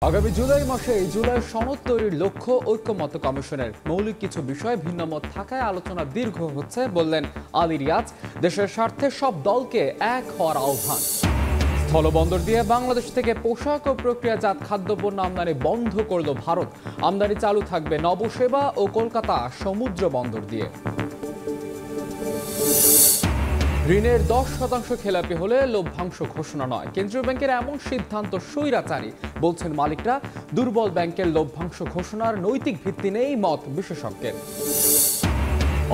আগামী জুলাই মাসে জুলাই সনদ তৈরির লক্ষ্য ঐক্যমত্য কমিশনের। মৌলিক কিছু বিষয়ে ভিন্নমত থাকায় আলোচনা দীর্ঘ হচ্ছে বললেন আলী রিয়াজ। দেশের স্বার্থে সব দলকে এক হওয়ার আহ্বান। স্থলবন্দর দিয়ে বাংলাদেশ থেকে পোশাক ও প্রক্রিয়াজাত খাদ্যপণ্য আমদানি বন্ধ করল ভারত। আমদানি চালু থাকবে নবসেবা ও কলকাতা সমুদ্র বন্দর দিয়ে। ঋণের 10% খেলাপি হলে লভ্যাংশ ঘোষণা নয়, কেন্দ্রীয় ব্যাংকের এমন সিদ্ধান্ত স্বৈরাচারী বলছেন মালিকরা। দুর্বল ব্যাংকের লভ্যাংশ ঘোষণার নৈতিক ভিত্তি নেই মত বিশেষজ্ঞের।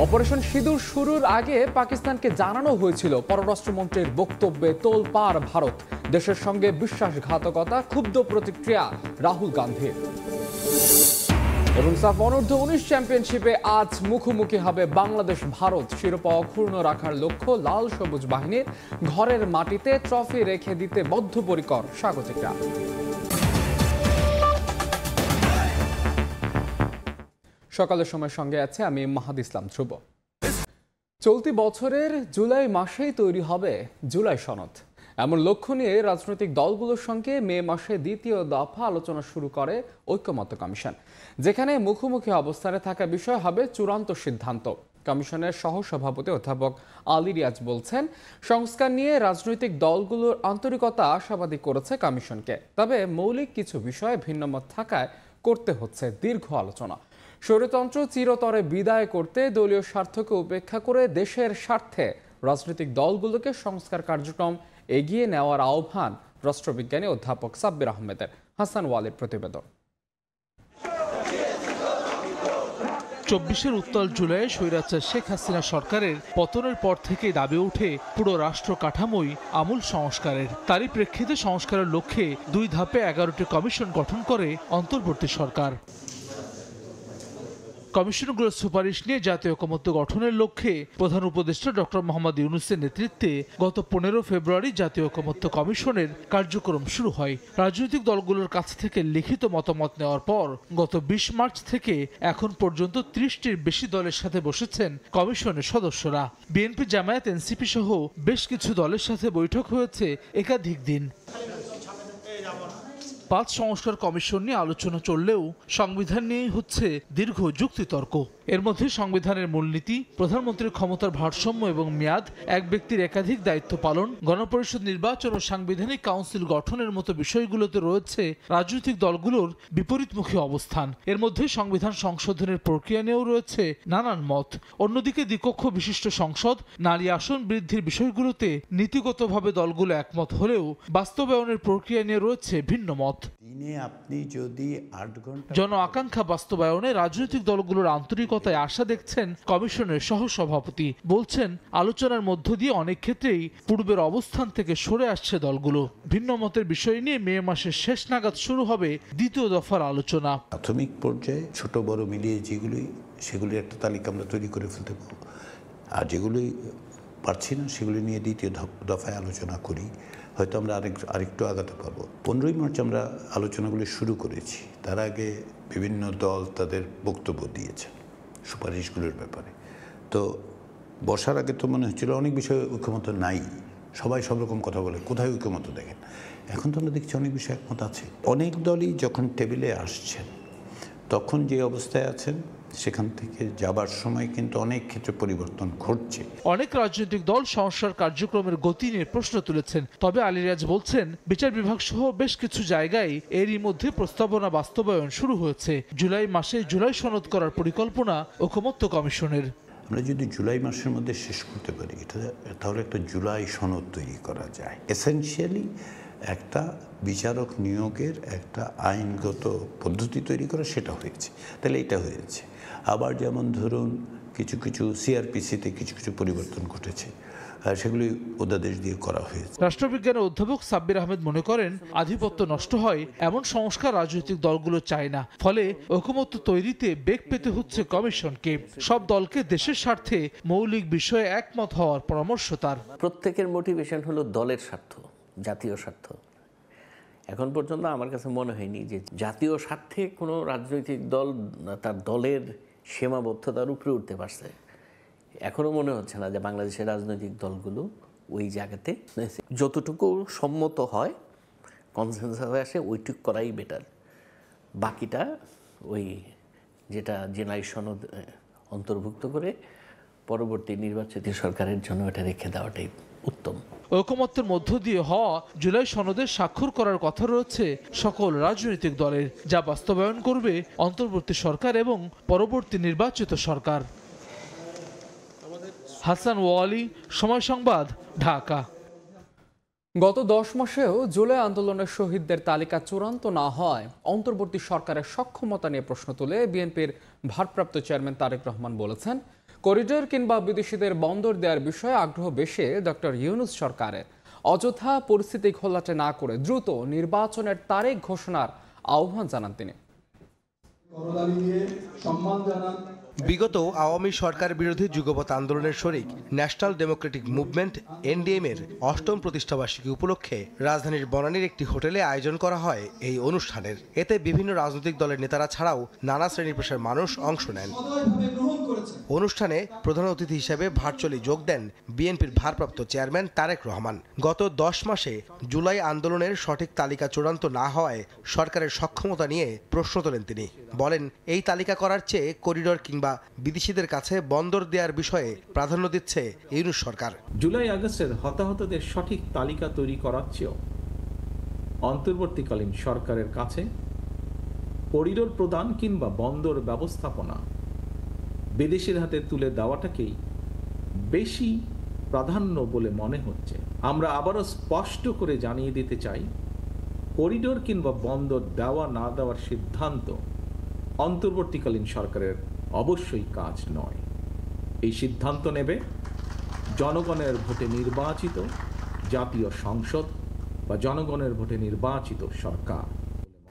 অপারেশন সিঁদুর শুরুর আগে পাকিস্তানকে জানানো হয়েছিল, পররাষ্ট্রমন্ত্রীর বক্তব্যে তোলপাড় ভারত। দেশের সঙ্গে বিশ্বাসঘাতকতা, ক্ষুব্ধ প্রতিক্রিয়া রাহুল গান্ধীর। এবং সাফ অনূর্ধ্ব 19 চ্যাম্পিয়নশিপে আজ মুখোমুখি হবে বাংলাদেশ ভারত। শিরোপা অক্ষুণ্ণ রাখার লক্ষ্য লাল সবুজ বাহিনীর। ঘরের মাটিতে ট্রফি রেখে দিতে বদ্ধপরিকর স্বাগতিকরা। সকালের সময় সঙ্গে আছে আমি মাহাদ ইসলাম ধ্রুব। চলতি বছরের জুলাই মাসেই তৈরি হবে জুলাই সনদ, এমন লক্ষ্য নিয়ে রাজনৈতিক দলগুলোর সঙ্গে মে মাসে দ্বিতীয় দফা আলোচনা শুরু করে ঐক্যমত্য কমিশন, যেখানে মুখোমুখি অবস্থানে থাকা বিষয় হবে চূড়ান্ত সিদ্ধান্ত। কমিশনের সহসভাপতি অধ্যাপক আলী রিয়াজ বলছেন, সংস্কার নিয়ে রাজনৈতিক দলগুলোর আন্তরিকতা আশাবাদী করেছে কমিশনকে, তবে মৌলিক কিছু বিষয়ে ভিন্নমত থাকায় করতে হচ্ছে দীর্ঘ আলোচনা। স্বৈরতন্ত্র চিরতরে বিদায় করতে দলীয় স্বার্থকে উপেক্ষা করে দেশের স্বার্থে রাজনৈতিক দলগুলোকে সংস্কার কার্যক্রম এগিয়ে নেওয়ার আহ্বান রাষ্ট্রবিজ্ঞানী অধ্যাপক সাব্বির আহমেদের। হাসান ওয়ালির প্রতিবেদন। 24-এর উত্তাল জুলাই স্বৈরাচার শেখ হাসিনা সরকারের পতনের পর থেকেই দাবি ওঠে পুরো রাষ্ট্র কাঠামোই আমূল সংস্কারের। তারই প্রেক্ষিতে সংস্কারের লক্ষ্যে 2 ধাপে 11টি কমিশন গঠন করে অন্তর্বর্তী সরকার। কমিশনগুলোর সুপারিশ নিয়ে জাতীয় ঐকমত্য গঠনের লক্ষ্যে প্রধান উপদেষ্টা ডক্টর মোহাম্মদ ইউনূসের নেতৃত্বে গত 15 ফেব্রুয়ারি জাতীয় ঐকমত্য কমিশনের কার্যক্রম শুরু হয়। রাজনৈতিক দলগুলোর কাছ থেকে লিখিত মতামত নেওয়ার পর গত 20 মার্চ থেকে এখন পর্যন্ত 30টির বেশি দলের সাথে বসেছেন কমিশনের সদস্যরা। বিএনপি, জামায়াত, এনসিপি সহ বেশ কিছু দলের সাথে বৈঠক হয়েছে একাধিক দিন। 5 সংস্কার কমিশন নিয়ে আলোচনা চললেও সংবিধান নিয়েই হচ্ছে দীর্ঘ যুক্তিতর্ক। এর মধ্যে সংবিধানের মূলনীতি, প্রধানমন্ত্রীর ক্ষমতার ভারসাম্য এবং মেয়াদ, এক ব্যক্তির একাধিক দায়িত্ব পালন, গণপরিষদ নির্বাচন ও সাংবিধানিক কাউন্সিল গঠনের মতো বিষয়গুলোতে রয়েছে রাজনৈতিক দলগুলোর বিপরীতমুখী অবস্থান। এর মধ্যে সংবিধান সংশোধনের প্রক্রিয়া নিয়েও রয়েছে নানান মত। অন্যদিকে দ্বিকক্ষ বিশিষ্ট সংসদ, নারী আসন বৃদ্ধির বিষয়গুলোতে নীতিগতভাবে দলগুলো একমত হলেও বাস্তবায়নের প্রক্রিয়া নিয়ে রয়েছে ভিন্ন মত। আপনি যদি 8 ঘন্টা জন আকাঙ্ক্ষা বাস্তবায়নে রাজনৈতিক দলগুলোর আন্তরিকতায় আশা দেখছেন কমিশনের সহসভাপতি। বলছেন, আলোচনার মধ্য দিয়ে অনেক ক্ষেত্রেই পূর্বের অবস্থান থেকে সরে আসছে দলগুলো। ভিন্ন মতের বিষয় নিয়ে মে মাসের শেষ নাগাদ শুরু হবে দ্বিতীয় দফার আলোচনা। প্রাথমিক পর্যায়ে ছোট বড় মিলিয়ে সেগুলির একটা তালিকা আমরা তৈরি করে ফেলতে পারব, আর যেগুলি পারছি না সেগুলি নিয়ে দ্বিতীয় দফায় আলোচনা করি, হয়তো আমরা আরেকটু আগাতে পারবো। 15ই মার্চ আমরা আলোচনাগুলি শুরু করেছি। তার আগে বিভিন্ন দল তাদের বক্তব্য দিয়েছেন সুপারিশগুলোর ব্যাপারে। তো বসার আগে তো মনে হচ্ছিল অনেক বিষয়ে ঐক্যমত নাই, সবাই সব রকম কথা বলে, কোথায় ঐক্যমত দেখেন। এখন তো আমরা দেখছি অনেক বিষয়ে একমত আছে। অনেক দলই যখন টেবিলে আসছেন তখন যে অবস্থায় আছেন সেখান থেকে যাবার সময় কিন্তু অনেক ক্ষেত্রে পরিবর্তন ঘটছে। অনেক রাজনৈতিক দল সংস্কার কার্যক্রমের গতি নিয়ে প্রশ্ন তুলেছেন। তবে আলী রিয়াজ বলছেন, বিচার বিভাগ সহ বেশ কিছু জায়গায় এরই মধ্যে প্রস্তাবনা বাস্তবায়ন শুরু হয়েছে। জুলাই মাসে জুলাই সনদ করার পরিকল্পনা ঐকমত্য কমিশনের। আমরা যদি জুলাই মাসের মধ্যে শেষ করতে পারি তাহলে একটা জুলাই সনদ তৈরি করা যায়। এসেনশিয়ালি একটা বিচারক নিয়োগের একটা আইনগত পদ্ধতি তৈরি করা, সেটা হয়েছে। তাহলে এটা হয়েছে। আবার যেমন ধরুন কিছু কিছু সিআরপিসিতে কিছু কিছু পরিবর্তন ঘটেছে, সেগুলি অধ্যাদেশ দিয়ে করা হয়েছে। রাষ্ট্রবিজ্ঞানের অধ্যাপক সাব্বির আহমেদ মনে করেন, আধিপত্য নষ্ট হয় এমন সংস্কার রাজনৈতিক দলগুলো চায় না। ফলে ঐকমত্য তৈরিতে বেগ পেতে হচ্ছে কমিশনকে। সব দলকে দেশের স্বার্থে মৌলিক বিষয়ে একমত হওয়ার পরামর্শ তার। প্রত্যেকের মোটিভেশন হলো দলের স্বার্থ, জাতীয় স্বার্থ। এখন পর্যন্ত আমার কাছে মনে হয়নি যে জাতীয় স্বার্থে কোনো রাজনৈতিক দল তার দলের সীমাবদ্ধতার উপরে উঠতে পারছে। এখনও মনে হচ্ছে না যে বাংলাদেশের রাজনৈতিক দলগুলো ওই জায়গাতে যতটুকু সম্মত হয়, কনসেনসাস আসে, ওইটুকু করাই বেটার। বাকিটা ওই যেটা জেনারেল সনদ অন্তর্ভুক্ত করে পরবর্তী নির্বাচিত সরকারের জন্য এটা রেখে দেওয়াটাই উত্তম। ঐকমত্যের মধ্য দিয়ে হওয়া জুলাই সনদে স্বাক্ষর করার কথা রয়েছে সকল রাজনৈতিক দলের, যা বাস্তবায়ন করবে অন্তর্বর্তী সরকার এবং পরবর্তী নির্বাচিত সরকার। হাসান ওয়ালি, সময় সংবাদ, ঢাকা। গত 10 মাসেও জুলাই আন্দোলনের শহীদদের তালিকা চূড়ান্ত না হয় অন্তর্বর্তী সরকারের সক্ষমতা নিয়ে প্রশ্ন তুলে বিএনপির ভারপ্রাপ্ত চেয়ারম্যান তারেক রহমান বলেছেন, করিডোর কিংবা বিদেশিদের বন্দর দেওয়ার বিষয়ে আগ্রহ বেশি ডক্টর ইউনূস সরকারের। অযথা পরিস্থিতি ঘোলাটে না করে দ্রুত নির্বাচনের তারিখ ঘোষণার আহ্বান জানান তিনি। বিগত আওয়ামী সরকার বিরোধী যুগপৎ আন্দোলনের শরিক ন্যাশনাল ডেমোক্রেটিক মুভমেন্ট এনডিএম এর 8ম প্রতিষ্ঠাবার্ষিকী উপলক্ষে রাজধানীর বনানীর একটি হোটেলে আয়োজন করা হয় এই অনুষ্ঠানের। এতে বিভিন্ন রাজনৈতিক দলের নেতারা ছাড়াও নানা শ্রেণী পেশার মানুষ অংশ নেন। অনুষ্ঠানে প্রধান অতিথি হিসেবে ভার্চুয়ালি যোগ দেন বিএনপির ভারপ্রাপ্ত চেয়ারম্যান তারেক রহমান। গত 10 মাসে জুলাই আন্দোলনের সঠিক তালিকা চূড়ান্ত না হওয়ায় সরকারের সক্ষমতা নিয়ে প্রশ্ন তোলেন তিনি। বলেন, এই তালিকা করার চেয়ে করিডোর কিংবা বিদেশিদের কাছে বন্দর দেওয়ার বিষয়ে প্রাধান্য দিচ্ছে ইউনূস সরকার। জুলাই আগস্টের হতাহতদের সঠিক তালিকা তৈরি করার চেয়েও অন্তর্বর্তীকালীন সরকারের কাছে করিডোর প্রদান কিংবা বন্দর ব্যবস্থাপনা বিদেশির হাতে তুলে দেওয়াটাকেই বেশি প্রাধান্য বলে মনে হচ্ছে। আমরা আবারও স্পষ্ট করে জানিয়ে দিতে চাই, করিডোর কিংবা বন্দর দেওয়া না দেওয়ার সিদ্ধান্ত অন্তর্বর্তীকালীন সরকারের অবশ্যই কাজ নয়। এই সিদ্ধান্ত নেবে জনগণের ভোটে নির্বাচিত জাতীয় সংসদ বা জনগণের ভোটে নির্বাচিত সরকার।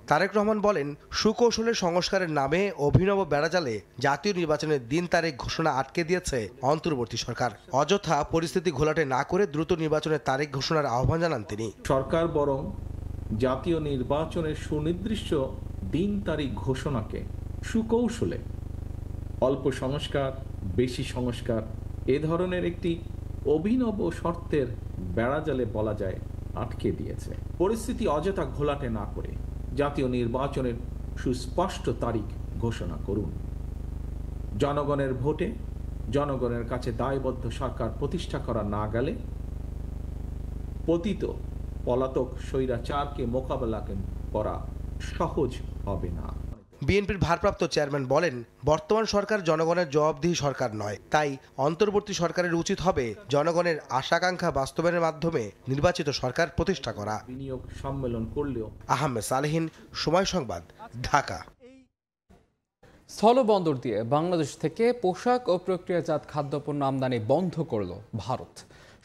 তারেক রহমান বলেন, সুকৌশলে সংস্কারের নামে অভিনব বেড়াজালে জাতীয় নির্বাচনের দিন তারিখ ঘোষণা আটকে দিয়েছে অন্তর্বর্তী সরকার। অযথা পরিস্থিতি ঘোলাটে না করে দ্রুত নির্বাচনের তারিখ ঘোষণার আহ্বান জানান তিনি। সরকার বরং জাতীয় নির্বাচনের সুনির্দিষ্ট দিন তারিখ ঘোষণাকে সুকৌশলে অল্প সংস্কার, বেশি সংস্কার এ ধরনের একটি অভিনব শর্তের বেড়াজালে বলা যায় আটকে দিয়েছে। পরিস্থিতি অযথা ঘোলাটে না করে জাতীয় নির্বাচনের সুস্পষ্ট তারিখ ঘোষণা করুন। জনগণের ভোটে জনগণের কাছে দায়বদ্ধ সরকার প্রতিষ্ঠা করা না গেলে পতিত পলাতক স্বৈরাচারকে মোকাবেলা করা সহজ হবে না। বিএনপির ভারপ্রাপ্ত চেয়ারম্যান বলেন, বর্তমান সরকার জনগণের জবাবদিহি সরকার নয়, তাই অন্তর্বর্তী সরকারের উচিত হবে জনগণের আশাকাঙ্ক্ষা বাস্তবায়নের মাধ্যমে নির্বাচিত সরকার প্রতিষ্ঠা করা। বিনিয়োগ সম্মেলন করলেও। আহমেদ সালেহীন, সময় সংবাদ, ঢাকা। স্থলবন্দর দিয়ে বাংলাদেশ থেকে পোশাক ও প্রক্রিয়াজাত খাদ্যপণ্য আমদানি বন্ধ করল ভারত।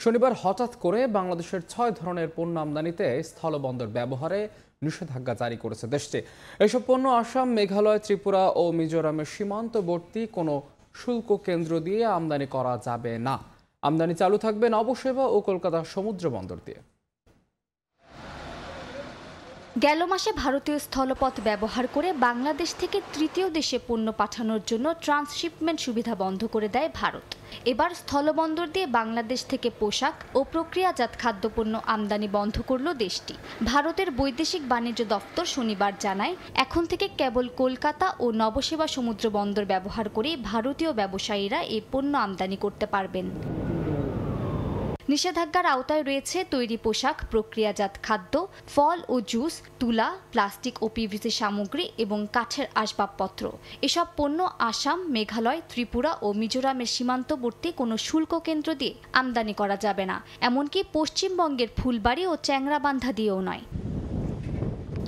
শনিবার হঠাৎ করে বাংলাদেশের 6 ধরনের পণ্য আমদানিতে স্থলবন্দর ব্যবহারে নিষেধাজ্ঞা জারি করেছে দেশটি। এসব পণ্য আসাম, মেঘালয়, ত্রিপুরা ও মিজোরামের সীমান্তবর্তী কোনো শুল্ক কেন্দ্র দিয়ে আমদানি করা যাবে না। আমদানি চালু থাকবে নবসেবা ও কলকাতা সমুদ্র বন্দর দিয়ে। গেল মাসে ভারতীয় স্থলপথ ব্যবহার করে বাংলাদেশ থেকে তৃতীয় দেশে পণ্য পাঠানোর জন্য ট্রান্সশিপমেন্ট সুবিধা বন্ধ করে দেয় ভারত। এবার স্থলবন্দর দিয়ে বাংলাদেশ থেকে পোশাক ও প্রক্রিয়াজাত খাদ্যপণ্য আমদানি বন্ধ করল দেশটি। ভারতের বৈদেশিক বাণিজ্য দপ্তর শনিবার জানায়, এখন থেকে কেবল কলকাতা ও নবসেবা সমুদ্র বন্দর ব্যবহার করে ভারতীয় ব্যবসায়ীরা এই পণ্য আমদানি করতে পারবেন। নিষেধাজ্ঞার আওতায় রয়েছে তৈরি পোশাক, প্রক্রিয়াজাত খাদ্য, ফল ও জুস, তুলা, প্লাস্টিক ও পিভিসি সামগ্রী এবং কাঠের আসবাবপত্র। এসব পণ্য আসাম, মেঘালয়, ত্রিপুরা ও মিজোরামের সীমান্তবর্তী কোনো শুল্ক কেন্দ্র দিয়ে আমদানি করা যাবে না, এমনকি পশ্চিমবঙ্গের ফুলবাড়ি ও চ্যাংরাবান্ধা দিয়েও নয়।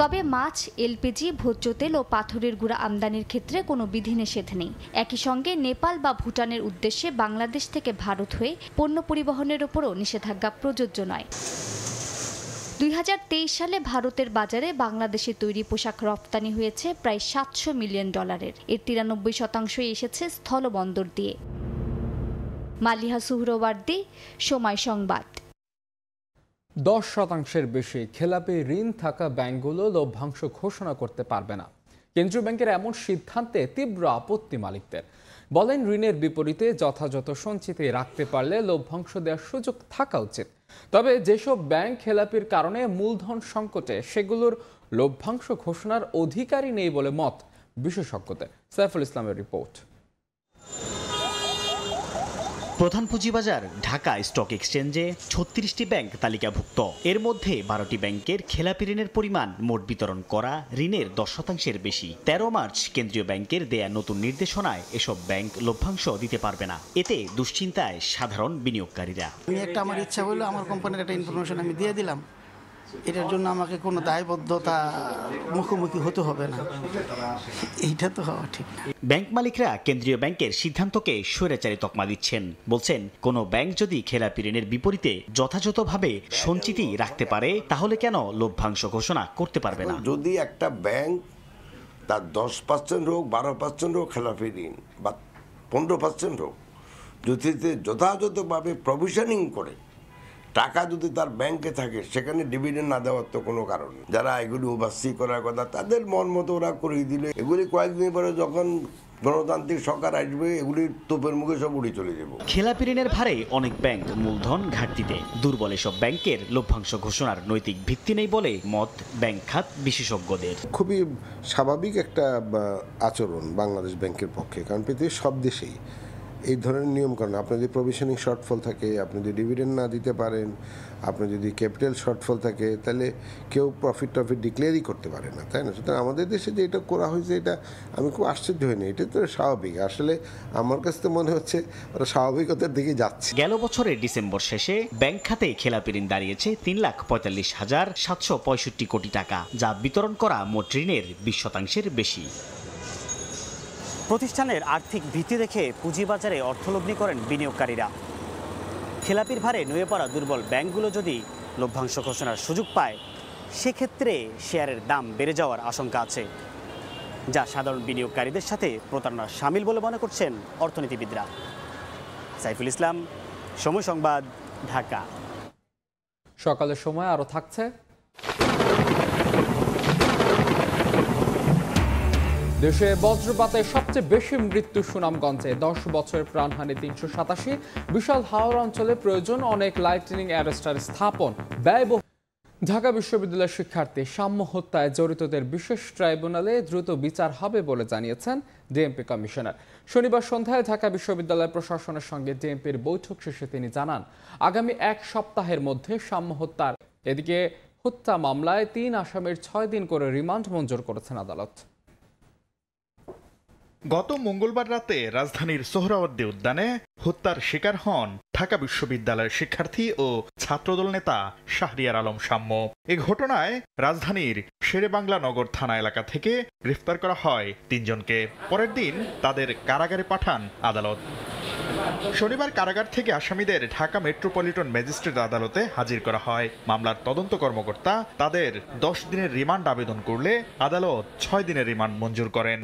তবে মাছ, এলপিজি, ভোজ্য তেল ও পাথরের গুঁড়া আমদানির ক্ষেত্রে কোনো বিধিনিষেধ নেই। একই সঙ্গে নেপাল বা ভুটানের উদ্দেশ্যে বাংলাদেশ থেকে ভারত হয়ে পণ্য পরিবহনের ওপরও নিষেধাজ্ঞা প্রযোজ্য নয়। 2023 সালে ভারতের বাজারে বাংলাদেশে তৈরি পোশাক রপ্তানি হয়েছে প্রায় $700 মিলিয়ন। এর 93% এসেছে স্থলবন্দর দিয়ে। মালিহা সুহরওয়ার্দী, সময় সংবাদ। 10% বেশি খেলাপি ঋণ থাকা ব্যাংকগুলো লভ্যাংশ ঘোষণা করতে পারবে না। কেন্দ্রীয় ব্যাংকের এমন সিদ্ধান্তে তীব্র আপত্তি মালিকদের। বলেন, ঋণের বিপরীতে যথাযথ সঞ্চিতি রাখতে পারলে লভ্যাংশ দেওয়ার সুযোগ থাকা উচিত। তবে যেসব ব্যাংক খেলাপির কারণে মূলধন সংকটে, সেগুলোর লভ্যাংশ ঘোষণার অধিকারই নেই বলে মত বিশেষজ্ঞদের। সাইফুল ইসলামের রিপোর্ট। প্রধান পুঁজিবাজার ঢাকা স্টক এক্সচেঞ্জে ৩৬টি ব্যাংক তালিকাভুক্ত। এর মধ্যে ১২টি ব্যাংকের খেলাপি ঋণের পরিমাণ মোট বিতরণ করা ঋণের ১০% বেশি। ১৩ মার্চ কেন্দ্রীয় ব্যাংকের দেয়া নতুন নির্দেশনায় এসব ব্যাংক লভ্যাংশ দিতে পারবে না। এতে দুশ্চিন্তায় সাধারণ বিনিয়োগকারীরা। আমার ইচ্ছা হলো আমার কোম্পানির একটা ইনফরমেশন আমি দিয়ে দিলাম, এটার জন্য আমাকে কোনো দায়বদ্ধতা মুখোমুখি হতে হবে না, এইটা তো হওয়া ঠিক না। ব্যাংক মালিকরা কেন্দ্রীয় ব্যাংকের সিদ্ধান্তকে স্বৈরাচারী তকমা দিচ্ছেন। বলছেন, কোনো ব্যাংক যদি খেলাপি ঋণের বিপরীতে যথাযথভাবে সঞ্চিতি রাখতে পারে তাহলে কেন লভ্যাংশ ঘোষণা করতে পারবে না? যদি একটা ব্যাংক তার 10% হোক, 12% হোক খেলাপি ঋণ বা 15% হোক, যদি যথাযথভাবে প্রভিশনিং করে টাকা যদি তার ব্যাংকে থাকে, সেখানে ডিভিডেন্ড না দেওয়ার তো কোনো কারণ নেই। যারা এগুলি ওভারসি করার কথা তাদের মন মতো ওরা করে দিলে, এগুলি কয়েকদিন পরে যখন গণতান্ত্রিক সরকার আসবে এগুলি তোপের মুখে সব উড়ে চলে যাব। খেলাপি ঋণের ভারে অনেক ব্যাংক মূলধন ঘাটতিতে। দুর্বল এসব ব্যাংকের লভ্যাংশ ঘোষণার নৈতিক ভিত্তি নেই বলে মত ব্যাংক খাত বিশেষজ্ঞদের। খুবই স্বাভাবিক একটা আচরণ বাংলাদেশ ব্যাংকের পক্ষে, কারণ পৃথিবীর সব দেশেই এই ধরনের নিয়মকানুন, আপনার যদি প্রভিশনিং শর্টফল থাকে, আপনি যদি ডিভিডেন্ড না দিতে পারেন, আপনার যদি ক্যাপিটাল শর্টফল থাকে, তাহলে কেউ প্রফিট ডিক্লেয়ারই করতে পারে না, তাই না? সুতরাং আমাদের দেশে যে এটা করা হয়েছে, এটা আমি খুব আশ্চর্য হইনি। এটা তো স্বাভাবিক। আসলে আমার কাছে তো মনে হচ্ছে ওরা স্বাভাবিকতার দিকে যাচ্ছে। গেল বছরের ডিসেম্বর শেষে ব্যাংক খাতে খেলাপি ঋণ দাঁড়িয়েছে ৩,৪৫,৭৬৫ কোটি টাকা, যা বিতরণ করা মোট ঋণের ২০% বেশি। প্রতিষ্ঠানের আর্থিক ভিত্তি দেখে পুঁজিবাজারে অর্থলগ্নি করেন বিনিয়োগকারীরা। খেলাপির ভারে নুয়ে পড়া দুর্বল ব্যাংকগুলো যদি লভ্যাংশ ঘোষণার সুযোগ পায়, সেক্ষেত্রে শেয়ারের দাম বেড়ে যাওয়ার আশঙ্কা আছে, যা সাধারণ বিনিয়োগকারীদের সাথে প্রতারণার শামিল বলে মনে করছেন অর্থনীতিবিদরা। সাইফুল ইসলাম, সময় সংবাদ, ঢাকা। সকালের সময় আরও থাকছে দেশে বজ্রপাতে সবচেয়ে বেশি মৃত্যু সুনামগঞ্জে, 10 বছরের প্রাণহানি 387। বিশাল হাওড় অঞ্চলে প্রয়োজন অনেক লাইটনিং অ্যারেস্টার স্থাপন, ব্যয়বহুল। ঢাকা বিশ্ববিদ্যালয়ের শিক্ষার্থী সাম্য হত্যায় জড়িতদের বিশেষ ট্রাইব্যুনালে দ্রুত বিচার হবে বলে জানিয়েছেন ডিএমপি কমিশনার। শনিবার সন্ধ্যায় ঢাকা বিশ্ববিদ্যালয় প্রশাসনের সঙ্গে ডিএমপির বৈঠক শেষে তিনি জানান, আগামী 1 সপ্তাহের মধ্যে সাম্য হত্যার। এদিকে হত্যা মামলায় 3 আসামির 6 দিন করে রিমান্ড মঞ্জুর করেছেন আদালত। গত মঙ্গলবার রাতে রাজধানীর সোহরাওয়ার্দী উদ্যানে হত্যার শিকার হন ঢাকা বিশ্ববিদ্যালয়ের শিক্ষার্থী ও ছাত্রদল নেতা শাহরিয়ার আলম সাম্য। এ ঘটনায় রাজধানীর শেরেবাংলা নগর থানা এলাকা থেকে গ্রেফতার করা হয় 3 জনকে। পরের দিন তাদের কারাগারে পাঠান আদালত। শনিবার কারাগার থেকে আসামিদের ঢাকা মেট্রোপলিটন ম্যাজিস্ট্রেট আদালতে হাজির করা হয়। মামলার তদন্ত কর্মকর্তা তাদের 10 দিনের রিমান্ড আবেদন করলে আদালত 6 দিনের রিমান্ড মঞ্জুর করেন।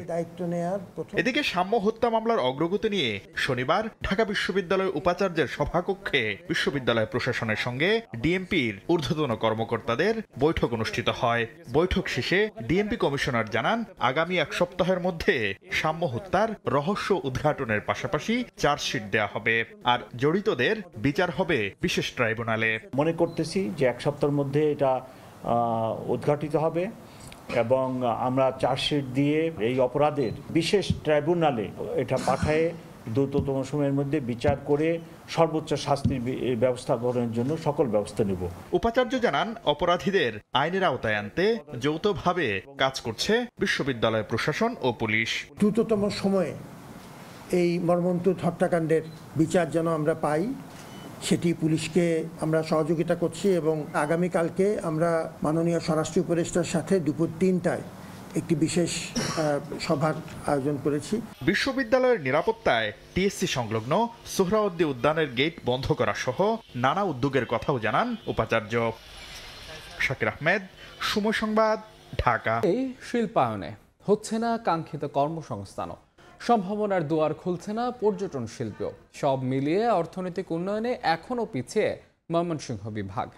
এদিকে সাম্য হত্যা মামলার অগ্রগতি নিয়ে শনিবার ঢাকা বিশ্ববিদ্যালয় উপাচার্যের সভাকক্ষে বিশ্ববিদ্যালয় প্রশাসনের সঙ্গে ডিএমপির ঊর্ধ্বতন কর্মকর্তাদের বৈঠক অনুষ্ঠিত হয়। বৈঠক শেষে ডিএমপি কমিশনার জানান, আগামী 1 সপ্তাহের মধ্যে সাম্য হত্যার রহস্য উদ্ঘাটনের পাশাপাশি চার্জশিট দেয়া হবে, আর জড়িতদের বিচার হবে বিশেষ ট্রাইব্যুনালে। মনে করতেছি যে 1 সপ্তাহের মধ্যে এটা উদ্ঘাটিত হবে এবং আমরা চার্জশিট দিয়ে এই অপরাধের বিশেষ ট্রাইব্যুনালে এটা পাঠায়ে দ্রুততম সময়ের মধ্যে বিচার করে সর্বোচ্চ শাস্তির ব্যবস্থা গ্রহণের জন্য সকল ব্যবস্থা নেব। উপাচার্য জানান, অপরাধীদের আইনের আওতায় আনতে যৌথভাবে কাজ করছে বিশ্ববিদ্যালয় প্রশাসন ও পুলিশ। দ্রুততম সময়ে এই মর্মন্তুদ হত্যাকাণ্ডের বিচার যেন আমরা পাই, সেটি পুলিশকে আমরা সহযোগিতা করছি এবং আগামীকালকে আমরা মাননীয় স্বরাষ্ট্র উপদেষ্টার সাথে দুপুর 3টায় একটি বিশেষ সভার আয়োজন করেছি। বিশ্ববিদ্যালয়ের নিরাপত্তায় টিএসসি সংলগ্ন সোহরাওয়ার্দী উদ্যানের গেট বন্ধ করা সহ নানা উদ্যোগের কথাও জানান উপাচার্য। শাকির আহমেদ, সময় সংবাদ, ঢাকা। এই শিল্পায়নে হচ্ছে না কাঙ্ক্ষিত কর্মসংস্থানও, সম্ভাবনার দুয়ার খুলছে না পর্যটন শিল্পেও। সব মিলিয়ে অর্থনৈতিক উন্নয়নে এখনও পিছিয়ে ময়মনসিংহ বিভাগ।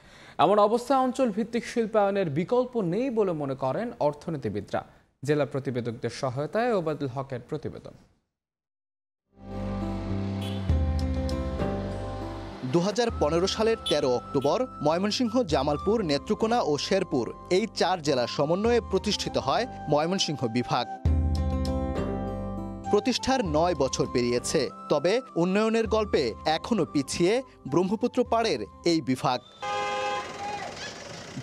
এমন অবস্থায় অঞ্চল ভিত্তিক শিল্পায়নের বিকল্প নেই বলে মনে করেন অর্থনীতিবিদরা। জেলা প্রতিবেদকদের সহায়তায় ওবায়দুল হকের প্রতিবেদন। 2015 সালের 13 অক্টোবর ময়মনসিংহ, জামালপুর, নেত্রকোনা ও শেরপুর এই 4 জেলার সমন্বয়ে প্রতিষ্ঠিত হয় ময়মনসিংহ বিভাগ। প্রতিষ্ঠার 9 বছর পেরিয়েছে, তবে উন্নয়নের গল্পে এখনো পিছিয়ে ব্রহ্মপুত্র পাড়ের এই বিভাগ।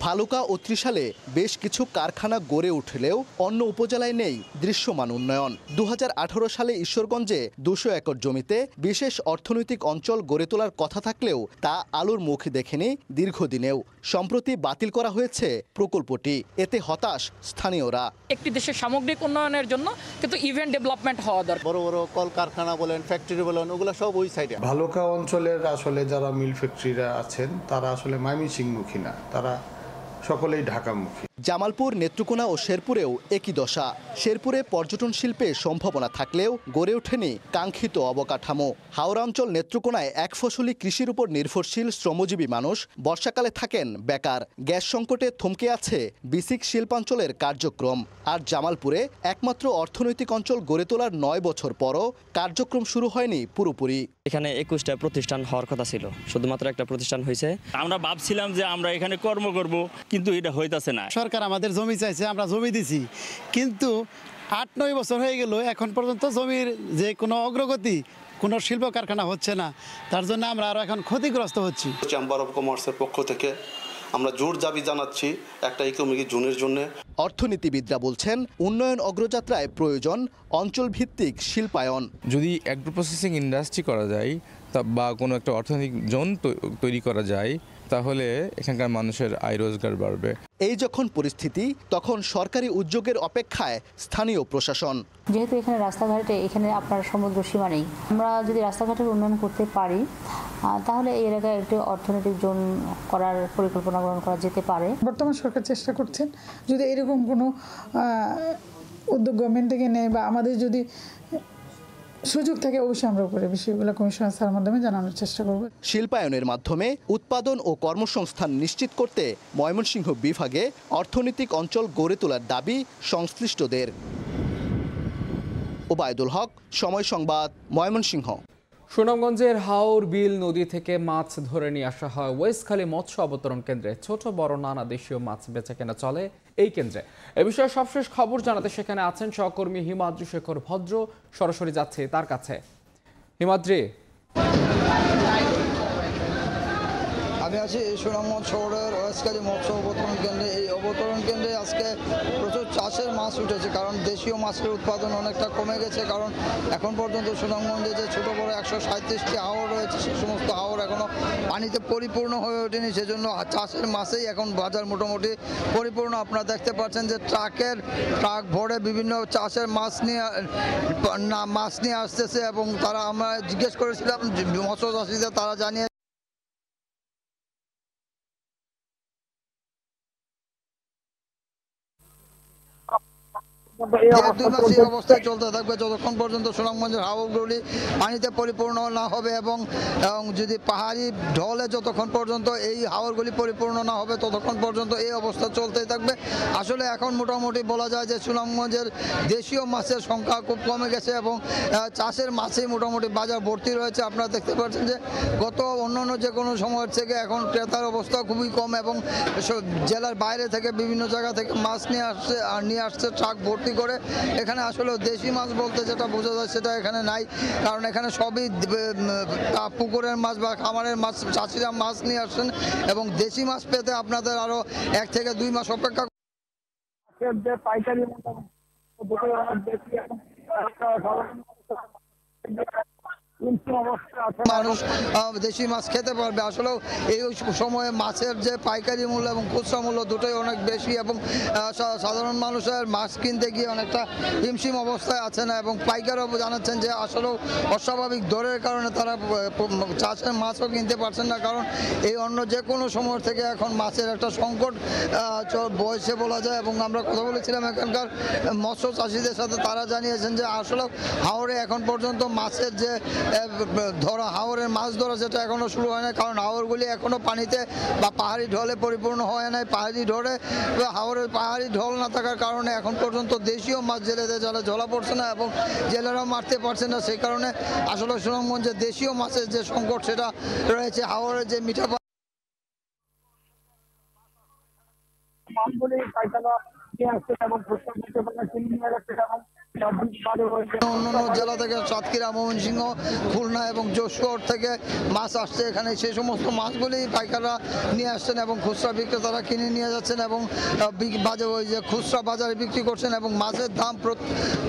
ভালুকা ও ত্রিশালে বেশ কিছু কারখানা গড়ে উঠলেও অন্য উপজেলায় নেই দৃশ্যমান উন্নয়ন। 2018 সালে ঈশ্বরগঞ্জে 200 একর জমিতে বিশেষ অর্থনৈতিক অঞ্চল গড়ে তোলার কথা থাকলেও তা আলোর মুখ দেখেনি দীর্ঘদিনেও। সম্প্রতি বাতিল করা হয়েছে প্রকল্পটি। এতে হতাশ স্থানীয়রা। একটি দেশের সামগ্রিক উন্নয়নের জন্য কিন্তু ইভেন্ট ডেভেলপমেন্ট হওয়া দরকার। বড় বড় কলকারখানা বলেন, ফ্যাক্টরি বলেন, ওগুলো সব ওই সাইডে। ভালুকা অঞ্চলের আসলে যারা মিল ফ্যাক্টরিরা আছেন তারা আসলে ময়মনসিংহমুখী না, তারা সকলেই ঢাকামুখী। জামালপুর, নেত্রকোনা ও শেরপুরেও একই দশা। শেরপুরে পর্যটন শিল্পে সম্ভাবনা থাকলেও গড়ে ওঠেনি কাঙ্ক্ষিত অবকাঠামো। হাওড়া অঞ্চল নেত্রকোনায় এক ফসলি কৃষির উপর নির্ভরশীল শ্রমজীবী মানুষ বর্ষাকালে থাকেন বেকার। গ্যাস সংকটে থমকে আছে বিসিক শিল্পাঞ্চলের কার্যক্রম। আর জামালপুরে একমাত্র অর্থনৈতিক অঞ্চল গড়ে তোলার 9 বছর পরও কার্যক্রম শুরু হয়নি পুরোপুরি। এখানে 21টা প্রতিষ্ঠান হওয়ার কথা ছিল, শুধুমাত্র একটা প্রতিষ্ঠান হয়েছে। আমরা ভাবছিলাম যে আমরা এখানে কর্ম করব, কিন্তু এটা হইতাছে না। সরকার আমাদের জমি চাইছে, আমরা জমি দিছি, কিন্তু 8-9 বছর হয়ে গেল, এখন পর্যন্ত জমির যে কোনো অগ্রগতি, কোনো শিল্প কারখানা হচ্ছে না। তার জন্য আমরা আরো এখন ক্ষতিগ্রস্ত হচ্ছি। চেম্বার অফ কমার্সের পক্ষ থেকে আমরা জোর দাবি জানাচ্ছি একটা ইকোনমিক জোনের জন্য। অর্থনীতিবিদরা বলছেন উন্নয়ন অগ্রযাত্রায় প্রয়োজন অঞ্চলভিত্তিক শিল্পায়ন। যদি অ্যাগ্রো প্রসেসিং ইন্ডাস্ট্রি করা যায় বা কোনো একটা অর্থনৈতিক জোন তৈরি করা যায়, তাহলে এখানকার মানুষের আয় রোজগার বাড়বে। এই যখন পরিস্থিতি, তখন সরকারি উদ্যোগের অপেক্ষায় স্থানীয় প্রশাসন। যেহেতু এখানে রাস্তাঘাটে এখানে আপনার সমুদ্র সীমা নেই, আমরা যদি রাস্তাঘাটের উন্নয়ন করতে পারি তাহলে এই এলাকায় একটি অর্থনৈতিক জোন করার পরিকল্পনা গ্রহণ করা যেতে পারে। বর্তমান সরকার চেষ্টা করছেন, যদি এরকম কোনো উদ্যোগ গভর্নমেন্ট থেকে নেয় বা আমাদের যদি সুযোগ থাকে, অবশ্যই আমরা উপরে বিষয়গুলো কমিশন স্যারের মাধ্যমে জানানোর চেষ্টা করব। শিল্পায়নের মাধ্যমে উৎপাদন ও কর্মসংস্থান নিশ্চিত করতে ময়মনসিংহ বিভাগে অর্থনৈতিক অঞ্চল গড়ে তোলার দাবি সংশ্লিষ্টদের। ওবায়দুল হক, সময় সংবাদ, ময়মনসিংহ। সুনামগঞ্জের হাওর বিল নদী থেকে মাছ ধরে নিয়ে আসা হয় ওয়েস্টখালী মৎস্য অবতরণ কেন্দ্রে। ছোট বড় নানা দেশীয় মাছ বেচা কেনা চলে এই কেন্দ্রে। এ বিষয়ে সবশেষ খবর জানাতে সেখানে আছেন সহকর্মী হিমাদ্রি শেখর ভদ্র। সরাসরি যাচ্ছে তার কাছে। হিমাদ্রি, আমি আছি সুনামগঞ্জ শহরের ওয়েস্টখালী মৎস্য অবতরণ কেন্দ্রে। এই অবতরণ কেন্দ্রে আজকে প্রচুর চাষের মাছ উঠেছে, কারণ দেশীয় মাছের উৎপাদন অনেকটা কমে গেছে। কারণ এখন পর্যন্ত সুনামগঞ্জে যে ছোট বড় 137টি হাওর রয়েছে, সেই সমস্ত হাওর এখনো পানিতে পরিপূর্ণ হয়ে ওঠেনি। সেজন্য চাষের মাছেই এখন বাজার মোটামুটি পরিপূর্ণ। আপনারা দেখতে পাচ্ছেন যে ট্রাক ভরে বিভিন্ন চাষের মাছ নিয়ে আসতেছে, এবং তারা, আমরা জিজ্ঞেস করেছিলাম মৎস্য চাষিদের, তারা জানিয়ে অবস্থায় চলতে থাকবে যতক্ষণ পর্যন্ত সুনামগঞ্জের হাওরগুলি পানিতে পরিপূর্ণ না হবে, এবং যদি পাহাড়ি ঢলে যতক্ষণ পর্যন্ত এই হাওরগুলি পরিপূর্ণ না হবে ততক্ষণ পর্যন্ত এই অবস্থা চলতেই থাকবে। আসলে এখন মোটামুটি বলা যায় যে সুনামগঞ্জের দেশীয় মাছের সংখ্যা খুব কমে গেছে, এবং চাষের মাছেই মোটামুটি বাজার ভর্তি রয়েছে। আপনারা দেখতে পাচ্ছেন যে গত অন্যান্য যে কোনো সময়ের থেকে এখন ক্রেতার অবস্থা খুবই কম, এবং জেলার বাইরে থেকে বিভিন্ন জায়গা থেকে মাছ নিয়ে আসছে ট্রাক ভর্তি করে। এখানে আসলে দেশি মাছ বলতে যেটা বোঝা যায় সেটা এখানে নাই, কারণ এখানে সবই পুকুরের মাছ বা খামারের মাছ। চাষিরা মাছ নিয়ে আসছেন, এবং দেশি মাছ পেতে আপনাদের আরো 1 থেকে 2 মাস অপেক্ষা। পাইকারি মানুষ দেশি মাছ খেতে পারবে। আসলেও এই সময়ে মাছের যে পাইকারি মূল্য এবং খুচরা মূল্য দুটোই অনেক বেশি, এবং সাধারণ মানুষের মাছ কিনতে গিয়ে অনেকটা হিমশিম অবস্থায় আছে না, এবং পাইকারও জানাচ্ছেন যে আসলেও অস্বাভাবিক দরের কারণে তারা চাষের মাছও কিনতে পারছেন না, কারণ এই অন্য যে কোনো সময় থেকে এখন মাছের একটা সংকট বয়সে বলা যায়। এবং আমরা কথা বলেছিলাম এখানকার মৎস্য চাষিদের সাথে, তারা জানিয়েছেন যে আসলে হাওরে এখন পর্যন্ত মাছের যে ধরা হাওরের মাছ ধরা যেটা এখনো শুরু হয় না, কারণ হাওরগুলি এখনো পানিতে বা পাহাড়ি ঢলে পরিপূর্ণ হয় নাই। হাওরের পাহাড়ি ঢল না থাকার কারণে এখন পর্যন্ত দেশীয় মাছ জেলেদের জালে ধরা পড়ছে না এবং জেলেরাও মারতে পারছে না। সেই কারণে আসলে সুনামগঞ্জে দেশীয় মাছের যে সংকট সেটা রয়েছে। হাওরের যে মিঠা অন্যান্য জেলা থেকে সাতক্ষীরা, ময়মনসিংহ, খুলনা এবং যশোর থেকে মাছ আসছে এখানে। সেই সমস্ত মাছগুলি পাইকাররা নিয়ে আসছেন এবং খুচরা বিক্রেতারা কিনে নিয়ে যাচ্ছেন এবং খুচরা বাজারে বিক্রি করছেন এবং মাছের দাম